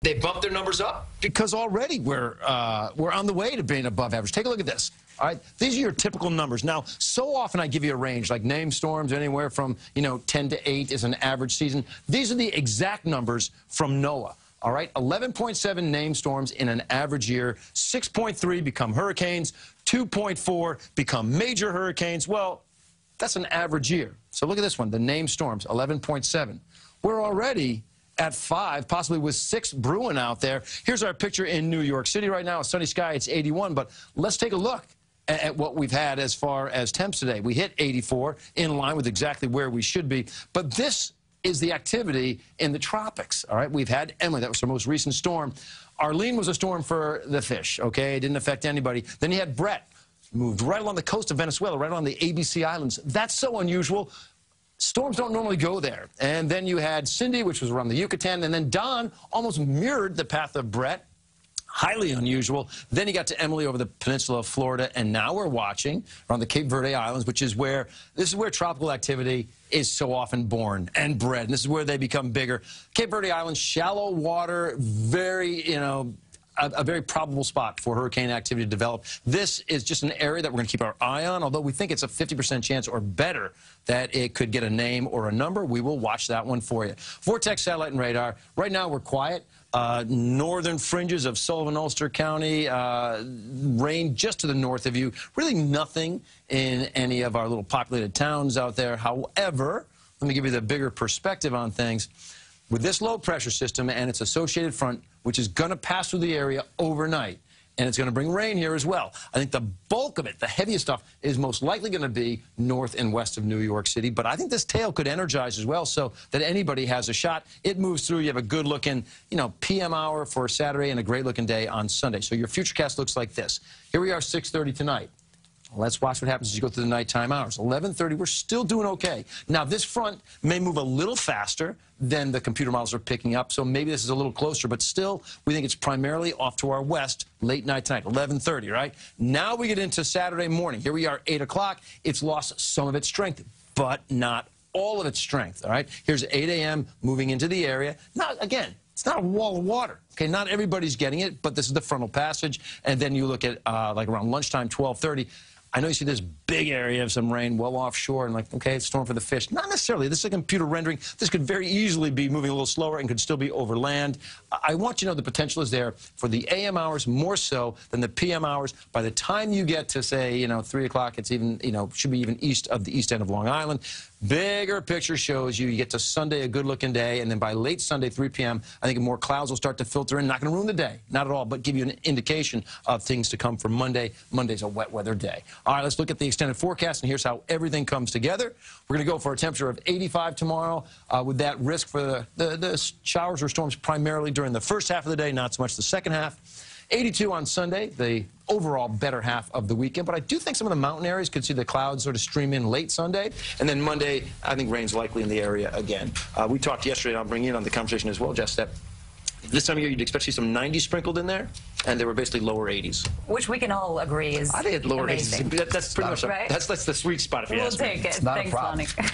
They bumped their numbers up? Because already we're on the way to being above average. Take a look at this. All right, these are your typical numbers. Now, so often I give you a range, like name storms anywhere from 10 to 8 is an average season. These are the exact numbers from NOAA. All right, 11.7 name storms in an average year, 6.3 become hurricanes, 2.4 become major hurricanes. Well, that's an average year. So look at this one, the name storms, 11.7. We're already at 5, possibly with 6 brewing out there. Here's our picture in New York City right now. A sunny sky, it's 81, but let's take a look at what we've had as far as temps today. We hit 84, in line with exactly where we should be. But this is the activity in the tropics, all right? We've had Emily, that was our most recent storm. Arlene was a storm for the fish, okay? It didn't affect anybody. Then you had Brett, moved right along the coast of Venezuela, right on the ABC Islands. That's so unusual. Storms don't normally go there. And then you had Cindy, which was around the Yucatan, and then Don almost mirrored the path of Brett. Highly unusual. Then you got to Emily over the peninsula of Florida, and now we're watching around the Cape Verde Islands, which is where tropical activity is so often born and bred. And this is where they become bigger. Cape Verde Islands, shallow water, very, a very probable spot for hurricane activity to develop. This is just an area that we're going to keep our eye on, although we think it's a 50% chance or better that it could get a name or a number. We will watch that one for you. Vortex satellite and radar. Right now we're quiet. Northern fringes of Sullivan, Ulster County, rain just to the north of you. Really nothing in any of our little populated towns out there. However, let me give you the bigger perspective on things. With this low pressure system and its associated front, which is going to pass through the area overnight, and it's going to bring rain here as well. I think the bulk of it, the heaviest stuff, is most likely going to be north and west of New York City. But I think this tail could energize as well so that anybody has a shot. It moves through. You have a good-looking, PM hour for Saturday and a great-looking day on Sunday. So your futurecast looks like this. Here we are, 6:30 tonight. Let's watch what happens as you go through the nighttime hours. 11:30, we're still doing okay. Now, this front may move a little faster than the computer models are picking up, so maybe this is a little closer, but still, we think it's primarily off to our west late night tonight, 11:30, right? Now we get into Saturday morning. Here we are, 8 o'clock. It's lost some of its strength, but not all of its strength, all right? Here's 8 a.m. moving into the area. Now, again, it's not a wall of water. Okay, not everybody's getting it, but this is the frontal passage. And then you look at, like around lunchtime, 12:30. I know you see this big area of some rain well offshore, and like, okay, it's storm for the fish. Not necessarily. This is a computer rendering. This could very easily be moving a little slower and could still be over land. I want you to know the potential is there for the AM hours more so than the PM hours. By the time you get to, say, 3 o'clock, it's even, should be even east of the east end of Long Island. Bigger picture shows you get to Sunday, a good-looking day, and then by late Sunday, 3 p.m., I think more clouds will start to filter in. Not going to ruin the day, not at all, but give you an indication of things to come for Monday. Monday's a wet weather day. All right, let's look at the extended forecast, and here's how everything comes together. We're going to go for a temperature of 85 tomorrow, with that risk for the showers or storms primarily during the first half of the day, not so much the second half. 82 on Sunday, the overall better half of the weekend. But I do think some of the mountain areas could see the clouds sort of stream in late Sunday. And then Monday, I think rain's likely in the area again. We talked yesterday, and I'll bring you in on the conversation as well, Jess, that this time of year you'd expect to see some 90s sprinkled in there, and they were basically lower 80s. Which we can all agree is I think lower amazing. 80s. That's pretty much, right? that's the sweet spot if you ask me. We'll take it. It's not Thanks, a problem. Lonnie.